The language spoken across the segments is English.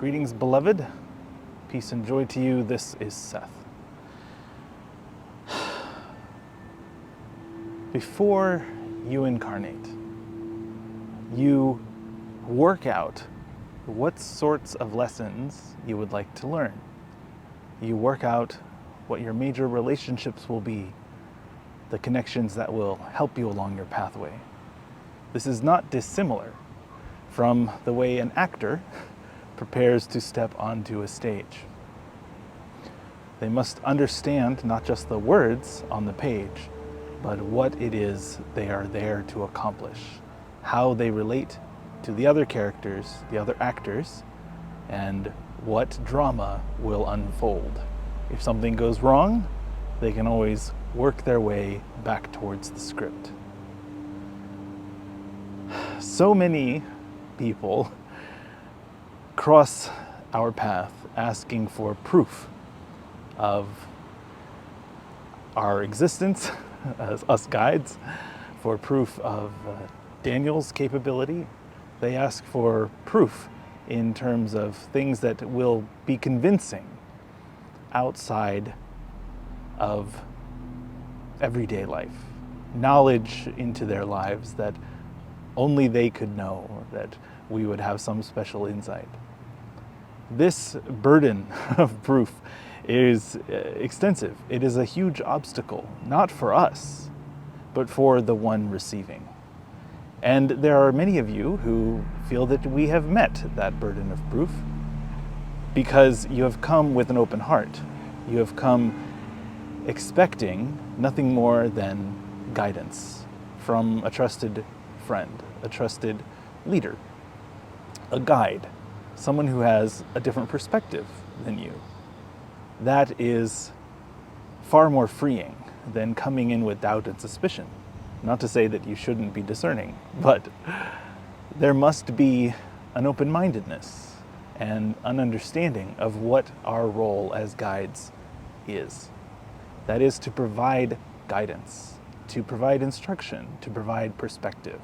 Greetings, beloved. Peace and joy to you. This is Seth. Before you incarnate, you work out what sorts of lessons you would like to learn. You work out what your major relationships will be, the connections that will help you along your pathway. This is not dissimilar from the way an actor prepares to step onto a stage. They must understand not just the words on the page, but what it is they are there to accomplish, how they relate to the other characters, the other actors, and what drama will unfold. If something goes wrong, they can always work their way back towards the script. So many people cross our path asking for proof of our existence as us guides, for proof of Daniel's capability. They ask for proof in terms of things that will be convincing outside of everyday life, knowledge into their lives that only they could know, or that we would have some special insight. This burden of proof is extensive. It is a huge obstacle, not for us, but for the one receiving. And there are many of you who feel that we have met that burden of proof because you have come with an open heart. You have come expecting nothing more than guidance from a trusted friend, a trusted leader, a guide, someone who has a different perspective than you. That is far more freeing than coming in with doubt and suspicion. Not to say that you shouldn't be discerning, but there must be an open-mindedness and an understanding of what our role as guides is. That is to provide guidance, to provide instruction, to provide perspective.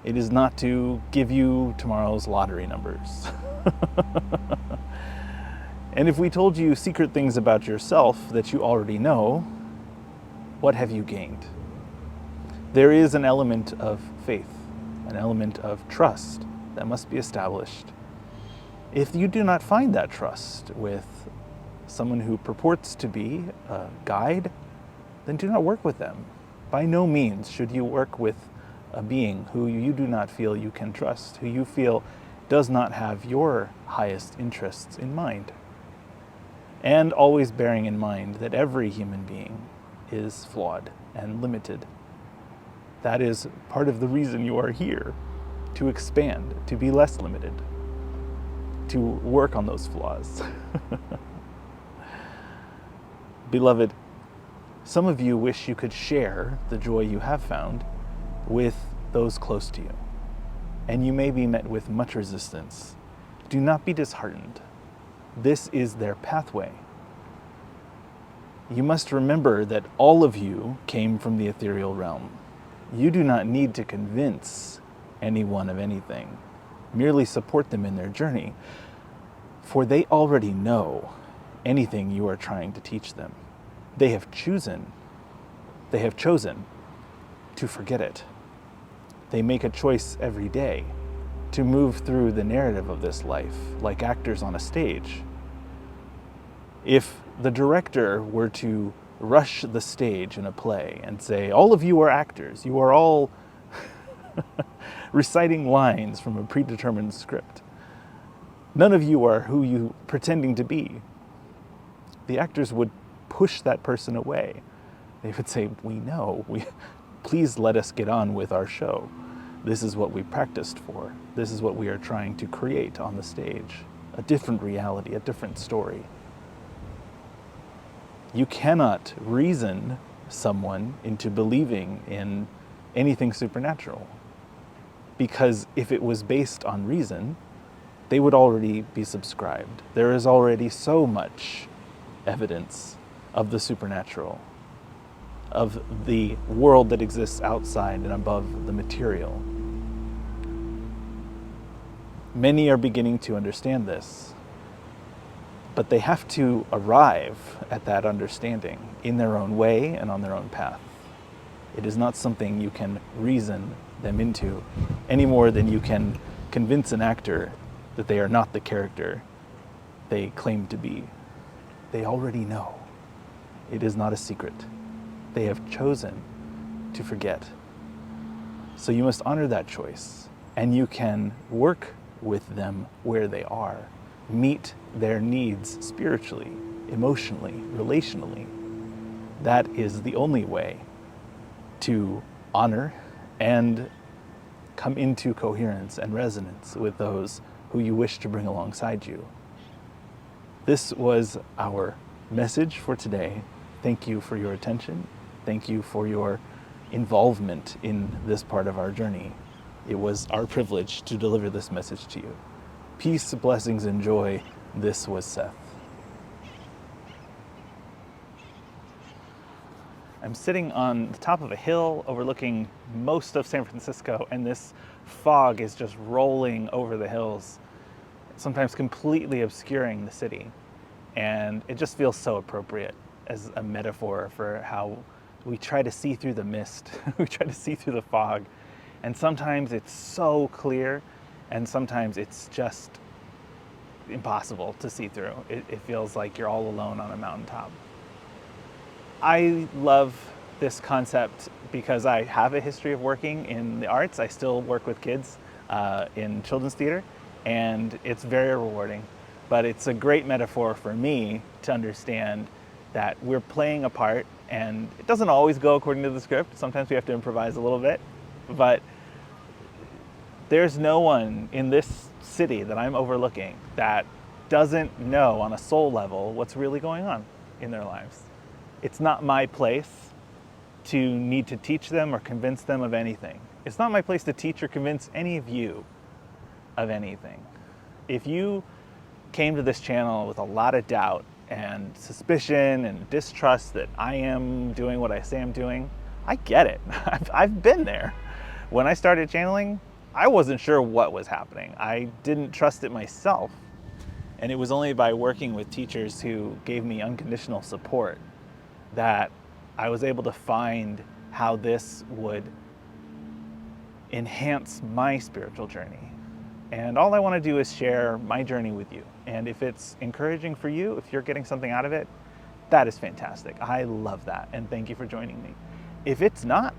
It is not to give you tomorrow's lottery numbers. And if we told you secret things about yourself that you already know, what have you gained? There is an element of faith, an element of trust that must be established. If you do not find that trust with someone who purports to be a guide, then do not work with them. By no means should you work with a being who you do not feel you can trust, who you feel does not have your highest interests in mind. And always bearing in mind that every human being is flawed and limited. That is part of the reason you are here, to expand, to be less limited, to work on those flaws. Beloved, some of you wish you could share the joy you have found with those close to you, and you may be met with much resistance. Do not be disheartened. This is their pathway. You must remember that all of you came from the ethereal realm. You do not need to convince anyone of anything. Merely support them in their journey, for they already know anything you are trying to teach them. They have chosen to forget it. They make a choice every day to move through the narrative of this life like actors on a stage. If the director were to rush the stage in a play and say, all of you are actors, you are all reciting lines from a predetermined script, none of you are who you pretending to be, the actors would push that person away. They would say, we know, please let us get on with our show. This is what we practiced for. This is what we are trying to create on the stage. A different reality, a different story. You cannot reason someone into believing in anything supernatural, because if it was based on reason, they would already be subscribed. There is already so much evidence of the supernatural, of the world that exists outside and above the material. Many are beginning to understand this, but they have to arrive at that understanding in their own way and on their own path. It is not something you can reason them into any more than you can convince an actor that they are not the character they claim to be. They already know. It is not a secret. They have chosen to forget. So you must honor that choice, and you can work with them where they are, meet their needs spiritually, emotionally, relationally. That is the only way to honor and come into coherence and resonance with those who you wish to bring alongside you. This was our message for today. Thank you for your attention. Thank you for your involvement in this part of our journey. It was our privilege to deliver this message to you. Peace, blessings, and joy. This was Seth. I'm sitting on the top of a hill overlooking most of San Francisco, and this fog is just rolling over the hills, sometimes completely obscuring the city. And it just feels so appropriate as a metaphor for how we try to see through the mist, we try to see through the fog. And sometimes it's so clear, and sometimes it's just impossible to see through. It feels like you're all alone on a mountaintop. I love this concept because I have a history of working in the arts. I still work with kids in children's theater, and it's very rewarding. But it's a great metaphor for me to understand that we're playing a part, and it doesn't always go according to the script. Sometimes we have to improvise a little bit, but there's no one in this city that I'm overlooking that doesn't know on a soul level what's really going on in their lives. It's not my place to need to teach them or convince them of anything. It's not my place to teach or convince any of you of anything. If you came to this channel with a lot of doubt and suspicion and distrust that I am doing what I say I'm doing, I get it. I've been there. When I started channeling, I wasn't sure what was happening. I didn't trust it myself. And it was only by working with teachers who gave me unconditional support that I was able to find how this would enhance my spiritual journey. And all I want to do is share my journey with you. And if it's encouraging for you, if you're getting something out of it, that is fantastic. I love that. And thank you for joining me. If it's not,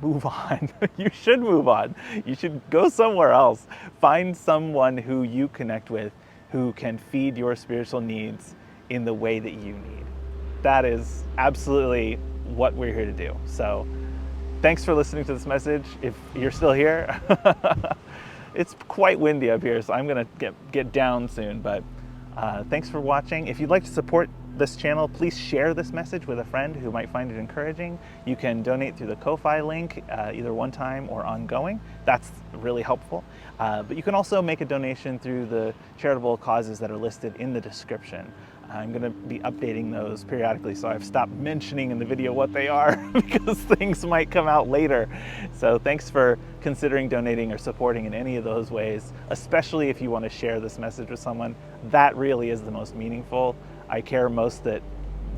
move on. You should move on. You should go somewhere else. Find someone who you connect with, who can feed your spiritual needs in the way that you need. That is absolutely what we're here to do. So thanks for listening to this message. If you're still here, it's quite windy up here, so I'm gonna get down soon, but thanks for watching. If you'd like to support this channel, please share this message with a friend who might find it encouraging. You can donate through the Ko-Fi link, either one time or ongoing. That's really helpful. But you can also make a donation through the charitable causes that are listed in the description. I'm going to be updating those periodically, so I've stopped mentioning in the video what they are because things might come out later. So thanks for considering donating or supporting in any of those ways, especially if you want to share this message with someone. That really is the most meaningful. I care most that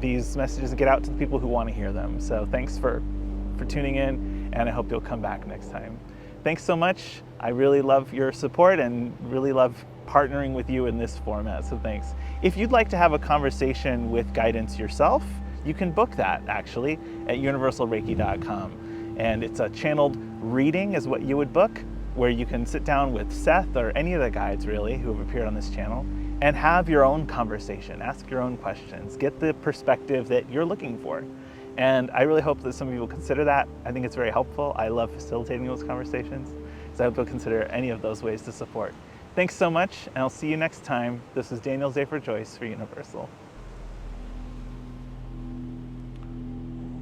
these messages get out to the people who want to hear them. So thanks for tuning in, and I hope you'll come back next time. Thanks so much. I really love your support and really love partnering with you in this format, so thanks. If you'd like to have a conversation with guidance yourself, you can book that actually at universalreiki.com. And it's a channeled reading is what you would book, where you can sit down with Seth or any of the guides really who have appeared on this channel and have your own conversation, ask your own questions, get the perspective that you're looking for. And I really hope that some of you will consider that. I think it's very helpful. I love facilitating those conversations, so I hope you'll consider any of those ways to support. Thanks so much, and I'll see you next time. This is Daniel Zafer-Joyce for Universal.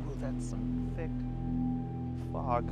Ooh, that's some thick fog.